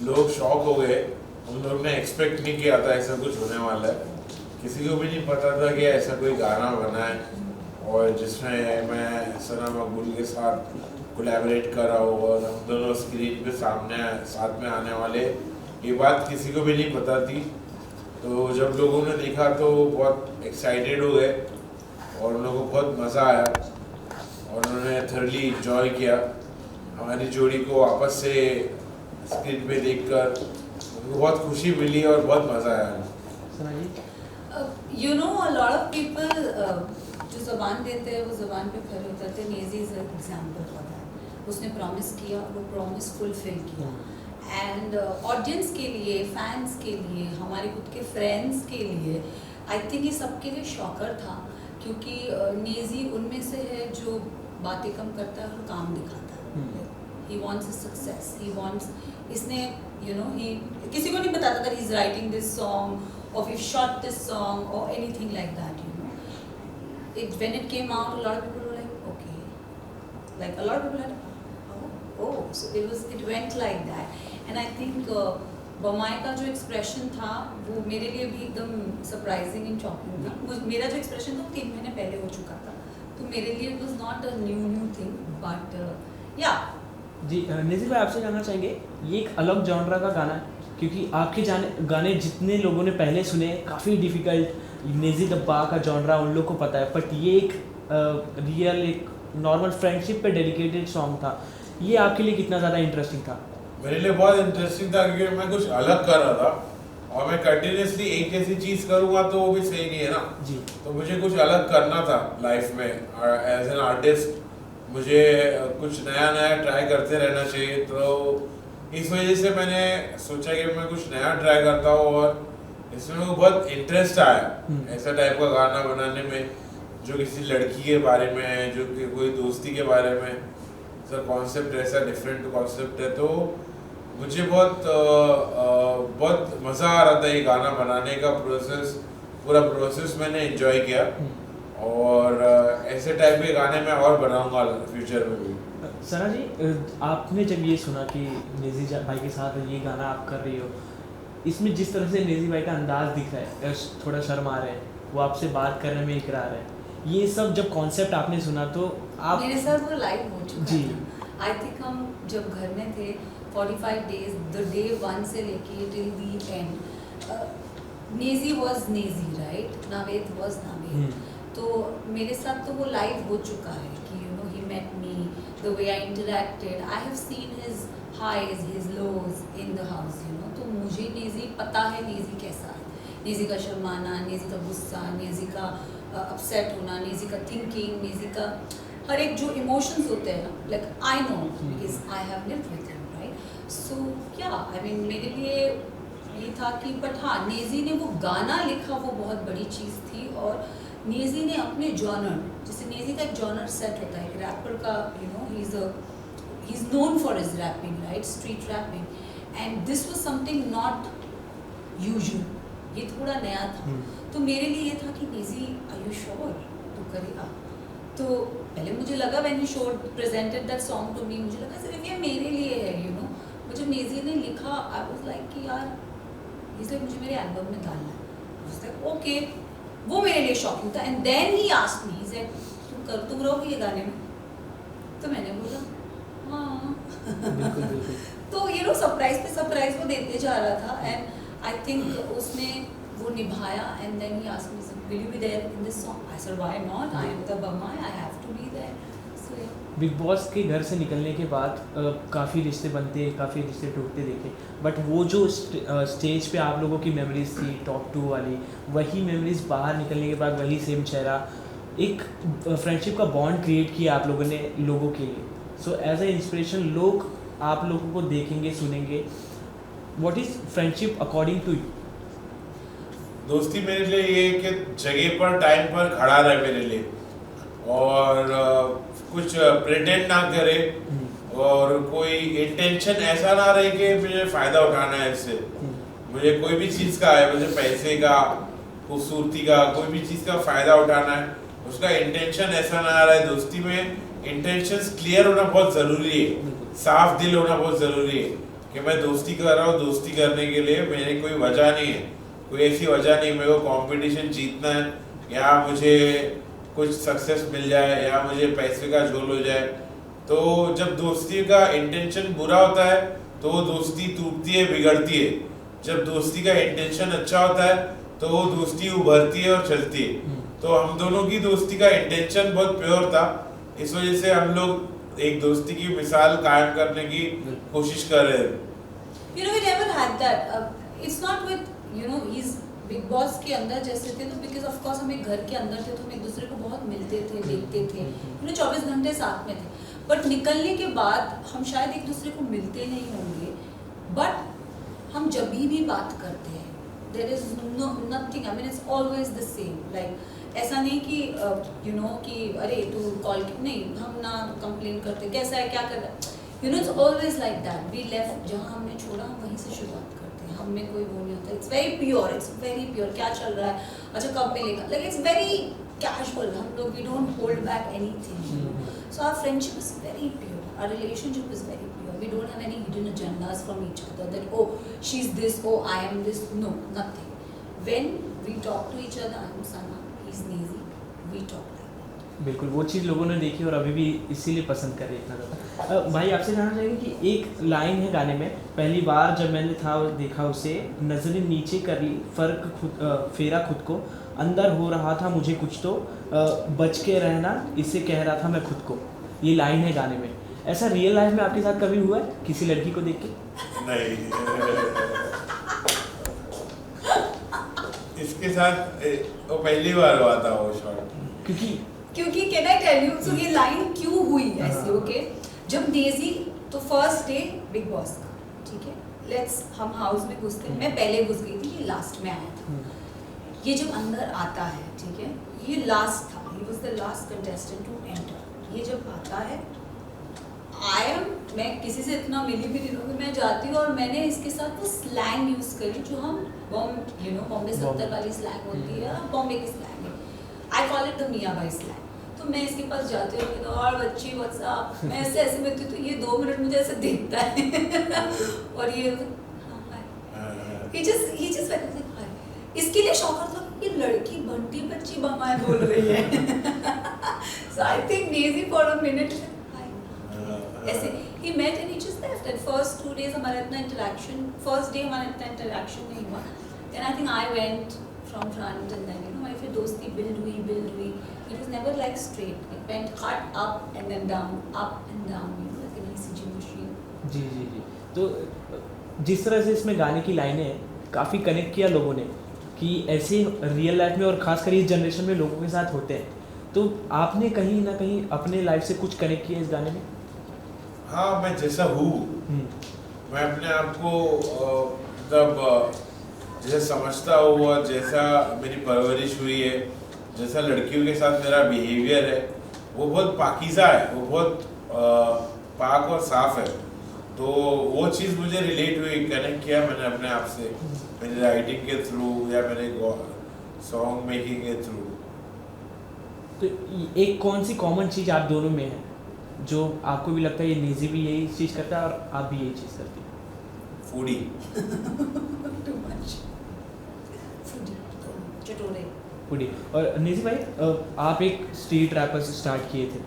लोग शॉक हो गए। उन लोग ने एक्सपेक्ट नहीं किया था ऐसा कुछ होने वाला है। किसी को भी नहीं पता था कि ऐसा कोई गाना बना है और जिसमें मैं सना मकबूल के साथ कोलैबोरेट कर रहा हूँ और हम दोनों स्क्रीन पे साथ में आने वाले, ये बात किसी को भी नहीं पता थी। तो जब लोगों ने देखा तो बहुत एक्साइटेड हो गए और उन लोगों को बहुत मज़ा आया और उन्होंने थर्ली इंजॉय किया हमारी जोड़ी को वापस से स्क्रीन पे देखकर। उनको बहुत खुशी मिली और बहुत मज़ा आया। You know, a lot of people जो ज़बान देते हैं वो ज़बान पे खरे उतरते। Naezy is an example for that. उसने प्रॉमिस किया, वो प्रॉमिस फुलफिल किया। एंड ऑडियंस के लिए, फैंस के लिए, हमारे खुद के फ्रेंड्स के लिए, आई थिंक ये सबके लिए शॉकर था, क्योंकि नेज़ी उनमें से है जो बातें कम करता है और काम दिखाता है। He wants success, he wants, इसने ही किसी को नहीं बताता था he's writing this song or we've shot this song or anything like that, when it came out, a lot of people were like, okay, like a lot of people had, so it went like that. And I think बमाई का जो expression था वो मेरे लिए भी एकदम surprising and shocking था। मेरा जो एक्सप्रेशन था वो 3 महीने पहले हो चुका था, तो मेरे लिए it was not a new thing, but या। जी नेज़ी भाई, आपसे जानना चाहेंगे, ये एक अलग जॉनरा का गाना है, क्योंकि आपके गाने जितने लोगों ने पहले सुने काफ़ी डिफ़िकल्ट, नेज़ी डब्बा का जॉनरा उन लोग को पता है, बट ये एक रियल एक नॉर्मल फ्रेंडशिप पे डेडिकेटेड सॉन्ग था। ये आपके लिए कितना ज़्यादा इंटरेस्टिंग था? मेरे लिए बहुत इंटरेस्टिंग था क्योंकि मैं कुछ अलग कर रहा था और मैं कंटिन्यूसली एक जैसी चीज़ करूँगा तो वो भी सही नहीं है ना जी। तो मुझे कुछ अलग करना था लाइफ में। एज एन आर्टिस्ट मुझे कुछ नया ट्राई करते रहना चाहिए, तो इस वजह से मैंने सोचा कि मैं कुछ नया ट्राई करता हूँ और इसमें मुझे बहुत इंटरेस्ट आया ऐसा टाइप का गाना बनाने में जो किसी लड़की के बारे में है, जो कि कोई दोस्ती के बारे में। सर कॉन्सेप्ट ऐसा डिफरेंट कॉन्सेप्ट है, तो मुझे बहुत मज़ा आ रहा था ये गाना बनाने का पूरा प्रोसेस मैंने एंजॉय किया और ऐसे टाइप के गाने मैं और बनाऊंगा फ्यूचर में भी। सना जी, आपने जब ये सुना कि नेज़ी भाई के साथ ये गाना आप कर रही हो, इसमें जिस तरह से नेज़ी भाई का अंदाज़ दिख रहा है, थोड़ा शर्मा रहे हैं, वो आपसे बात करने में इकरार है, ये सब जब कॉन्सेप्ट आपने सुना तो आप मेरे साथ वो लाइव हो चुका जी। था। आई थिंक हम जब घर में थे 45 डेज, द डे 1 से लेके till the end, Naezy was Naezy, right, Naved was Naved. तो मेरे साथ तो वो लाइव हो चुका है कि he met me, the way I interacted, I have seen his highs his lows in the house, तो मुझे नेज़ी पता है, नेज़ी कैसा है, नेज़ी का शर्माना, नेज़ी का गुस्सा, नेज़ी का अपसेट होना, नेज़ी का थिंकिंग, नेज़ी का हर एक जो इमोशंस होते हैं ना, like I know because I have lived with him, right. So क्या आई मीन मेरे लिए ये था कि, बट हाँ, नेज़ी ने वो गाना लिखा, वो बहुत बड़ी चीज़ थी। और नेज़ी ने अपने जॉनर, जैसे नेज़ी का एक जॉनर सेट होता है एक रैपर का, he is known for his rapping, right, street rapping, and this was something not usual, ये थोड़ा नया था। तो मेरे लिए ये था कि नेज़ी, आर यू श्योर तू करेगा? तो पहले मुझे लगा when he showed presented that song to me, मुझे लगा सिर्फ ये मेरे लिए है, मुझे नेज़ी ने लिखा, आई वाज लाइक कि यार इसलिए मुझे मेरे एल्बम में डालना है, ओके, वो मेरे लिए शॉकिंग था। And then he asked me, he said तुम रहोगे ये गाने में? तो मैंने बोला हाँ। बिल्कुल। तो सरप्राइज पे सरप्राइज वो देते जा रहा था, एंड आई थिंक उसने वो निभाया। And then he asked me, will you be there in this song? I said why not, I am the Bamai, I have to be there. So Bigg Boss के घर से निकलने के बाद काफ़ी रिश्ते बनते, काफ़ी रिश्ते टूटते देखे, बट वो जो स्टेज पे आप लोगों की मेमोरीज थी टॉप 2 वाली, वही मेमोरीज बाहर निकलने के बाद वही सेम चेहरा, एक फ्रेंडशिप का बॉन्ड क्रिएट किया आप लोगों ने लोगों के लिए। सो एज ए इंस्पिरेशन लोग आप लोगों को देखेंगे, सुनेंगे। What is friendship according to you? दोस्ती मेरे लिए ये कि जगह पर टाइम पर खड़ा रहे मेरे लिए और कुछ प्रिटेंड ना करे और कोई इंटेंशन ऐसा ना रहे कि मुझे फ़ायदा उठाना है इससे। मुझे कोई भी चीज़ का है, मुझे पैसे का, खूबसूरती का, कोई भी चीज़ का फ़ायदा उठाना है, उसका इंटेंशन ऐसा ना रहे। दोस्ती में इंटेंशंस क्लियर होना बहुत ज़रूरी है, साफ दिल होना बहुत ज़रूरी है। कि मैं दोस्ती कर रहा हूँ दोस्ती करने के लिए, मेरी कोई वजह नहीं है, कोई ऐसी वजह नहीं मेरे को कंपटीशन जीतना है या मुझे कुछ सक्सेस मिल जाए या मुझे पैसे का झोल हो जाए। तो जब दोस्ती का इंटेंशन बुरा होता है तो वो दोस्ती टूटती है, बिगड़ती है। जब दोस्ती का इंटेंशन अच्छा होता है तो वो दोस्ती उभरती है और चलती है। तो हम दोनों की दोस्ती का इंटेंशन बहुत प्योर था, इस वजह से हम लोग एक दोस्ती की मिसाल कायम करने की कोशिश कर रहे थे। You know, we never had that. It's not with, you know, he's big Boss के अंदर जैसे थे, तो बिकॉज ऑफ कोर्स हम एक घर के अंदर थे तो हम एक दूसरे को बहुत मिलते थे, देखते थे, 24 घंटे साथ में थे। बट निकलने के बाद हम शायद एक दूसरे को मिलते नहीं होंगे, बट हम जब भी बात करते हैं there is nothing, I mean it's always the same. Like ऐसा नहीं कि यू नो कि अरे तू कॉल नहीं, हम ना कंप्लेन करते कैसा है क्या कर रहा है, you know it's always like that. We left, जहाँ हमने छोड़ा हम वहीं से शुरुआत करते हैं, हम में कोई वो नहीं होता। It's very pure, it's very pure. क्या चल रहा है, अच्छा कब मिलेगा, लाइक इट्स वेरी कैजुअल। हम लोग we don't hold back anything. So our friendship is very pure. Our relationship is very pure. We don't have any hidden agendas from each other that oh she's this, oh I am this. No, nothing. When we talk to each other, I am Sana, he's Nezi. We talk like that. बिल्कुल वो चीज़ लोगों ने देखी और अभी भी इसीलिए पसंद कर रहे हैं इतना ज़्यादा। भाई आपसे जानना चाहेंगे कि एक लाइन है गाने में, पहली बार जब मैंने था देखा उसे, नजरें नीचे कर ली फर्क खुद फेरा खुद को, अंदर हो रहा था मुझे कुछ तो बच के रहना इसे कह रहा था मैं खुद को। ये लाइन है गाने में। ऐसा रियल लाइफ में आपके साथ कभी हुआ है किसी लड़की को देख के? नहीं इसके साथ वो पहली बार हुआ था वो शॉट। क्योंकि कैन आई टेल यू, सो ये लाइन क्यों हुई ऐसे, ओके? जब डेजी तो फर्स्ट डे बिग बॉस का, ठीक है, लेट्स हम हाउस में घुसते, मैं पहले घुस गई थी, ये लास्ट में आया था। ये जब अंदर आता है, ठीक है, ये लास्ट था, he was the last contestant to enter. ये जब आता है, मैं किसी से इतना मिली भी नहीं हूँ, मैं जाती हूँ और मैंने इसके साथ वो स्लैंग यूज़ करी जो हम बॉम्बे 70 वाली स्लैंग होती है, बॉम्बे की स्लैंग है। आई कॉल इट द मियाँ भाई स्लैंग। तो मैं इसके पास जाती हूँ, कहता और बच्ची व्हाट्सअप, मैं ऐसे ऐसे मिलती हूँ तो ये 2 मिनट मुझे ऐसे देखता है और ये he just went like hi. इसके लिए शॉकर था कि लड़की बंटी बच्ची बमाए बोल रही है। So I think Daisy for a minute ऐसे he met and he just left. And first 2 days हमारा इतना interaction, first day हमारा इतना interaction नहीं हुआ। Then I think I went from front and then हमारी फिर दोस्ती build हुई। It was never like straight. It went cut up and then down, like an ECG machine. जी। तो जिस तरह से इसमें गाने की लाइनें हैं, काफ़ी कनेक्ट किया लोगों ने कि ऐसे रियल लाइफ में और ख़ासकर इस जनरेशन में लोगों के साथ होते हैं। तो आपने कहीं ना कहीं अपने लाइफ से कुछ कनेक्ट किया इस गाने में? हाँ, मैं जैसा हूँ, मैं अपने आप को मतलब जैसे समझता हूँ और जैसा मेरी परवरिश हुई है, जैसा लड़कियों के साथ मेरा बिहेवियर है, वो बहुत पाकीज़ा है, वो बहुत पाक और साफ है। तो वो चीज़ मुझे रिलेट हुई, कनेक्ट किया मैंने अपने आप से, मेरी राइटिंग के थ्रू या मेरे सॉन्ग मेकिंग के थ्रू। तो एक कौन सी कॉमन चीज़ आप दोनों में है जो आपको भी लगता है ये नेजी भी यही चीज़ करता है और आप भी यही चीज़ करती हैं? फूडी। Too much. चटोरे। फूडी। और नेजी भाई, आप एक स्ट्रीट रैपर से स्टार्ट किए थे,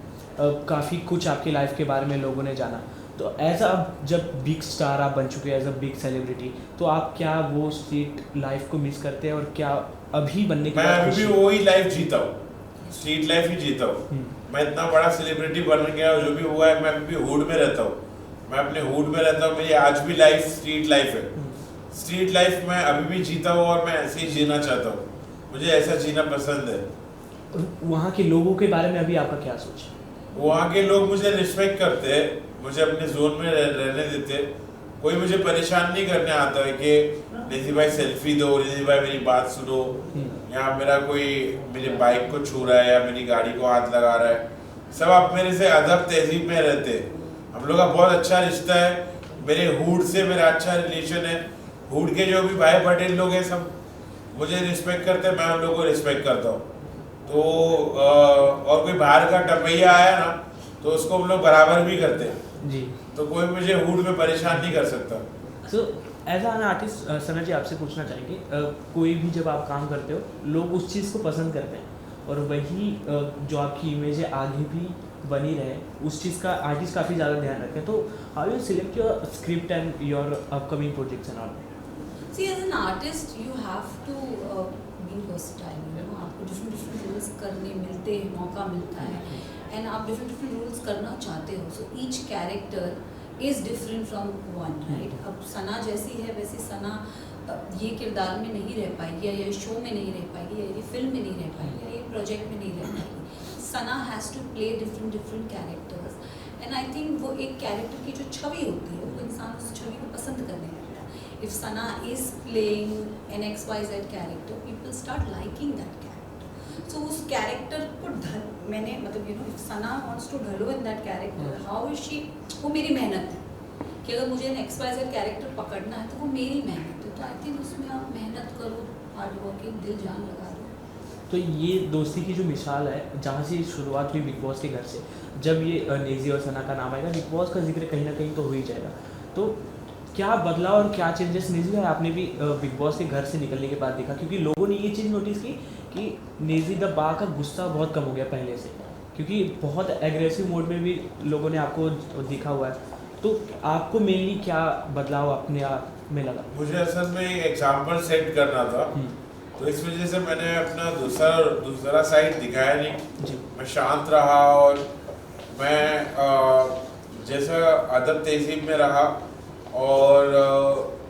काफ़ी कुछ आपकी लाइफ के बारे में लोगों ने जाना, तो एज अ जब बिग स्टार आप बन चुके हैं, एज अ बिग सेलिब्रिटी, तो आप क्या वो स्ट्रीट लाइफ को मिस करते हैं और क्या अभी बनने के मैं बाद अभी भी वही लाइफ जीता हूँ, स्ट्रीट लाइफ ही जीता हूँ। मैं इतना बड़ा सेलिब्रिटी बन गया, जो भी हुआ है, मैं अभी भी हुड में रहता हूँ, मैं अपने हुड में रहता हूँ। मेरी आज भी लाइफ स्ट्रीट लाइफ है, स्ट्रीट लाइफ मैं अभी भी जीता हूँ और मैं ऐसे ही जीना चाहता हूँ, मुझे ऐसा जीना पसंद है। वहाँ के लोगों के बारे में अभी आपका क्या सोच है? वहाँ के लोग मुझे रिस्पेक्ट करते हैं, मुझे अपने जोन में रहने देते, कोई मुझे परेशान नहीं करने आता है कि नेजी भाई सेल्फी दो, नेजी भाई मेरी बात सुनो, या मेरा कोई मेरे बाइक को छू रहा है या मेरी गाड़ी को हाथ लगा रहा है। सब आप मेरे से अदब तहजीब में रहते हैं, हम लोग का बहुत अच्छा रिश्ता है, मेरे हुड से मेरा अच्छा रिलेशन है। हुड के जो भी भाई पटेल लोग हैं सब मुझे रिस्पेक्ट करते हैं, मैं उन लोगों को रिस्पेक्ट करता हूँ। तो और कोई बाहर का टपैया आया ना तो उसको हम लोग बराबर भी करते हैं। जी। तो कोई मुझे हुड में परेशान नहीं कर सकता। सो एज एन आर्टिस्ट सना जी आपसे पूछना चाहेंगे कोई भी जब आप काम करते हो लोग उस चीज़ को पसंद करते हैं और वही जो आपकी इमेज है आगे भी बनी रहे उस चीज़ का आर्टिस्ट काफ़ी ज़्यादा ध्यान रखते हैं। तो how you select your script and your upcoming projects and all? See, as an artist, you have to be versatile. You know, आपको different roles करने मिलते हैं, मौका मिलता है, and आप different roles करना चाहते हो. So each character is different from one, right? अब सना जैसी है वैसी सना ये किरदार में नहीं रह पाएगी या ये शो में नहीं रह पाएगी या ये फिल्म में नहीं रह पाएगी या ये प्रोजेक्ट में नहीं रह पाएगी. Sana has to play different characters, and I think वो एक कैरेक्टर की जो छवि होती है वो इंसान उस छवि को पसंद करने लगता है. If Sana is playing an XYZ character, people start liking that character. So उस character को मैंने मतलब if Sana wants to ढलो in that character, how is she? वो मेरी मेहनत है कि अगर मुझे an XYZ character पकड़ना है तो वो मेरी मेहनत है. तो I think उसमें आप मेहनत करो, हार्ड वर्किंग, दिल जान लगा दो. तो ये दोस्ती की जो मिसाल है जहाँ से शुरुआत हुई बिग बॉस के घर से, जब ये नेजी और सना का नाम आएगा बिग बॉस का जिक्र कहीं ना कहीं तो हो ही जाएगा. तो क्या बदलाव और क्या चेंजेस नेजी है आपने भी बिग बॉस के घर से निकलने के बाद देखा? क्योंकि लोगों ने ये चीज़ नोटिस की कि नेजी द बा का गुस्सा बहुत कम हो गया पहले से, क्योंकि बहुत एग्रेसिव मोड में भी लोगों ने आपको दिखा हुआ है. तो आपको मेनली क्या बदलाव अपने आप में लगा? मुझे असल में एक एग्जाम्पल सेट करना था, तो इस वजह से मैंने अपना दूसरा साइड दिखाया नहीं जी. मैं शांत रहा और मैं जैसा अदब तहजीब में रहा और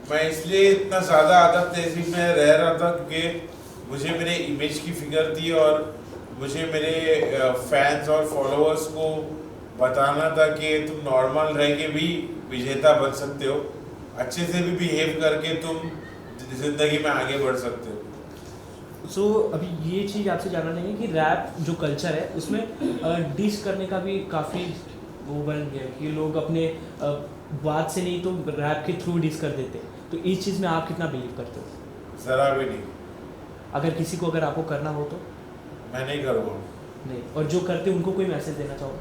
मैं इसलिए इतना ज़्यादा अदब तहजीब में रह रहा था क्योंकि मुझे मेरे इमेज की फिक्र थी और मुझे मेरे फैंस और फॉलोअर्स को बताना था कि तुम नॉर्मल रह के भी विजेता बन सकते हो, अच्छे से भी बिहेव करके तुम ज़िंदगी में आगे बढ़ सकते हो. सो अभी ये चीज़ आपसे जानना चाहिए कि रैप जो कल्चर है उसमें डिश करने का भी काफ़ी वो बन गया कि लोग अपने बात से नहीं तो रैप के थ्रू डिस कर देते. तो इस चीज़ में आप कितना बिलीव करते हो? ज़रा भी नहीं. अगर आपको करना हो तो? मैं नहीं करूँगा. नहीं. और जो करते उनको कोई मैसेज देना चाहो?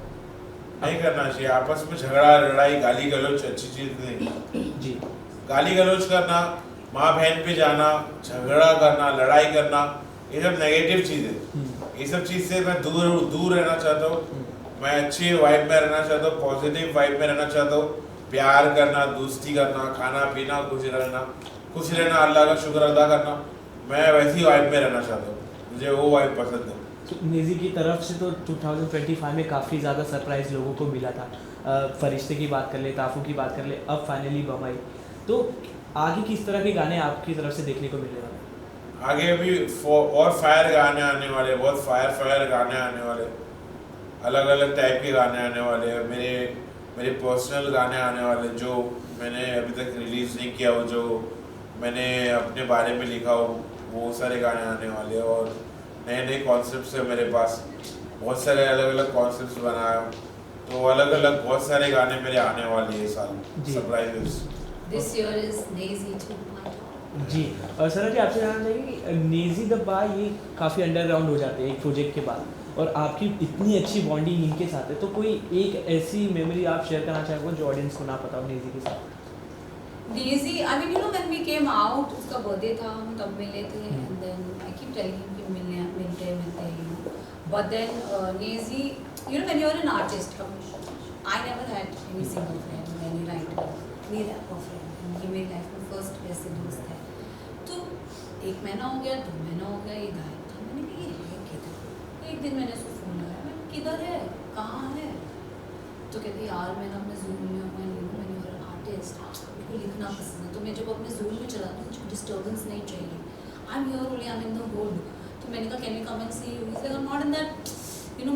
नहीं करना चाहिए. आपस में झगड़ा लड़ाई गाली गलौज अच्छी चीज़ नहीं जी. गाली गलौज करना, माँ बहन पे जाना, झगड़ा करना, लड़ाई करना, ये सब नेगेटिव चीज़ है. ये सब चीज़ से मैं दूर रहना चाहता हूँ. मैं अच्छी वाइब में रहना चाहता हूँ, पॉजिटिव वाइब में रहना चाहता हूँ. प्यार करना, दोस्ती करना, खाना पीना, खुश रहना, अल्लाह का शुक्र अदा करना, मैं वैसी वाइब में रहना चाहता हूँ. मुझे वो वाइब पसंद है. तो नेजी की तरफ से तो 2025 में काफ़ी ज़्यादा सरप्राइज़ लोगों को मिला था. फरिश्ते की बात कर ले, ताफू की बात कर ले, अब फाइनली बम्बई. तो आगे किस तरह के गाने आपकी तरफ से देखने को मिलने वाले? आगे भी और फायर गाने आने वाले, बहुत फायर गाने आने वाले, अलग अलग टाइप के गाने आने वाले. मेरे पर्सनल गाने आने वाले जो मैंने अभी तक रिलीज़ नहीं किया हो, जो मैंने अपने बारे में लिखा हो, वो सारे गाने आने वाले. और नए कॉन्सेप्ट्स है मेरे पास, बहुत सारे अलग अलग कॉन्सेप्ट्स बनाया, तो अलग अलग बहुत सारे गाने मेरे आने वाले हैं साल. Surprises. This year is Nazy 2.0. जी. और सर जी आपसे जानना चाहिए कि नेजी द बा ये काफ़ी अंडरग्राउंड हो जाते हैं एक प्रोजेक्ट के बाद, और आपकी इतनी अच्छी बॉन्डिंग इनके साथ है, तो कोई एक ऐसी मेमोरी आप शेयर करना चाहोगे जो ऑडियंस को ना पता हो नेजी के साथ? Nazy, I mean, when we came out, उसका बर्थडे था, हम तब मिले थे, and then I keep telling him कि मिलते हैं. But then Nazy, when you're an artist, I never had any single friend, any writer, any rapper friend. ये मेरी लाइफ में फर्स्ट वैसे दोस्त है. तो 1 महीना हो गया, 2 महीना हो गया, ये गायब था. मैंने कहा ये है किधर? एक दिन मैंने उसको फ़ोन लगाया, मैं किधर है, कहाँ है? तो कहती यार मैं ना अपने जूम में हूँ, मैंने और आर्टिस्ट, मेरे को लिखना पसंद है. तो मैं जब अपने जूम में चलाती हूँ मुझे डिस्टर्बेंस नहीं चाहिए. I am here only, I am in the hood. तो मैंने कहा can you come and see you? I am not in that.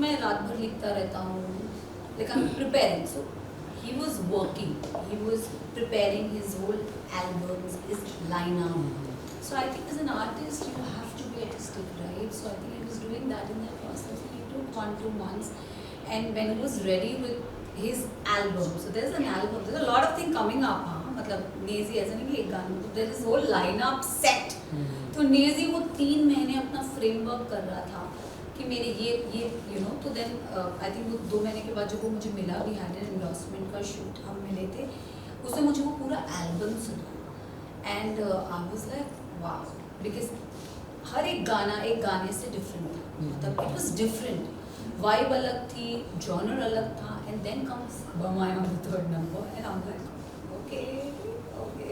मैं रात भर लिखता रहता हूँ, like I am preparing. So he was working, he was preparing his whole albums, his lineup. So I think as an artist you have to be artistic, right? So I think he was doing that in that process. He took 1-2 months, and when he was ready with his album, so there's an album, there's a lot of things coming up. मतलब नेजी ऐसा नहीं कि एक गाना, तो there is whole lineup set. तो नेजी वो 3 महीने अपना फ्रेमवर्क कर रहा था कि मेरे ये यू नो, तो देन आई थिंक वो 2 महीने के बाद जब वो मुझे मिला, वी हैड एन एंडोर्समेंट का शूट, हम मिले थे, उसने मुझे वो पूरा एल्बम सुना and I was like wow, because हर एक गाने से डिफरेंट था, मतलब इट वाज डिफरेंट, वाइब अलग थी, जॉनर अलग था, and then comes Bamai on the third number and I am like okay okay.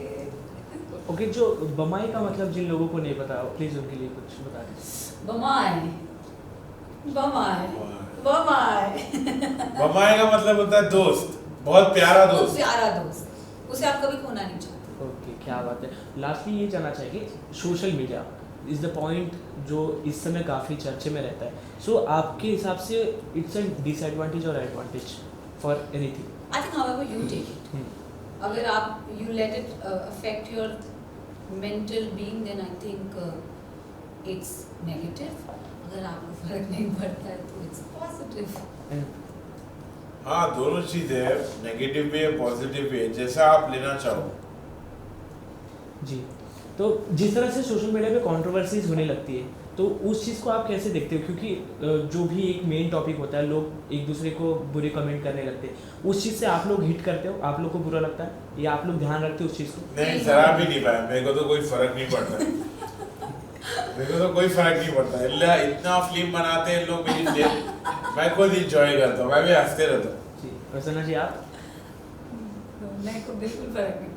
Okay, जो बमाई का मतलब जिन लोगों को नहीं पता, प्लीज़ उनके लिए कुछ बता दें। बमाए बमाए बमाए बमाए का मतलब होता है दोस्त, बहुत प्यारा बहुत दोस्त। प्यारा दोस्त, उसे आप कभी खोना नहीं चाहते। ओके, क्या बात है। लास्टली ये जानना चाहेंगे, social media is the point जो इस समय काफ़ी चर्चे में रहता है, सो आपके हिसाब से इट्स अ डिसएडवांटेज और advantage for anything? I think however you take it, अगर आप you let it affect your mental being, then I think it's negative, अगर आपको फर्क नहीं पड़ता है तो इट्स पॉजिटिव। हाँ, दोनों चीज़ है, नेगेटिव भी है पॉजिटिव भी है, जैसा आप लेना चाहो। जी, तो जिस तरह से सोशल मीडिया पे कंट्रोवर्सीज होने लगती है, तो उस चीज़ को आप कैसे देखते हो? क्योंकि जो भी एक मेन टॉपिक होता है, लोग एक दूसरे को बुरे कमेंट करने लगते हैं, उस चीज़ से आप लोग हिट करते हो, आप लोग को बुरा लगता है, या आप लोग ध्यान रखते हो उस चीज़ को? नहीं, जरा भी नहीं पाया, मेरे को तो कोई फर्क नहीं पड़ता मेरे को तो कोई फर्क नहीं पड़ता, अल्लाह इतना फिल्म बनाते हैं लोग मेरी फिल्म, मैं खुद इंजॉय करता हूँ, मैं भी हंसते रहता हूँ। जी, प्रसन्ना जी आप? मेरे को बिल्कुल फर्क नहीं पड़ता।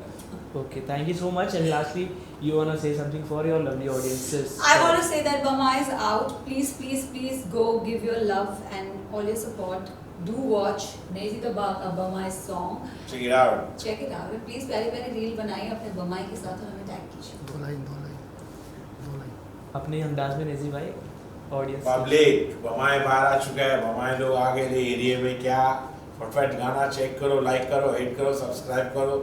Okay, thank you so much. And lastly, you wanna say something for your lovely audiences? I want to say that Bama is out. Please, please, please go give your love and all your support. Do watch Nezi the Bamai song. Check it out. Check it out. And please प्यारे प्यारे reel बनाइए अपने बमाई के साथ और हमें tag कीजिए। 2 लाइन अपने अंदाज में नेजी भाई ऑडियंस पब्लिक, बमाए बाहर आ चुका है, बमाए लोग आ गए एरिया में, क्या फटफट गाना चेक करो, लाइक करो, हिट करो, सब्सक्राइब करो,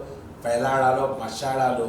पहला डालो, मच्छा डालो।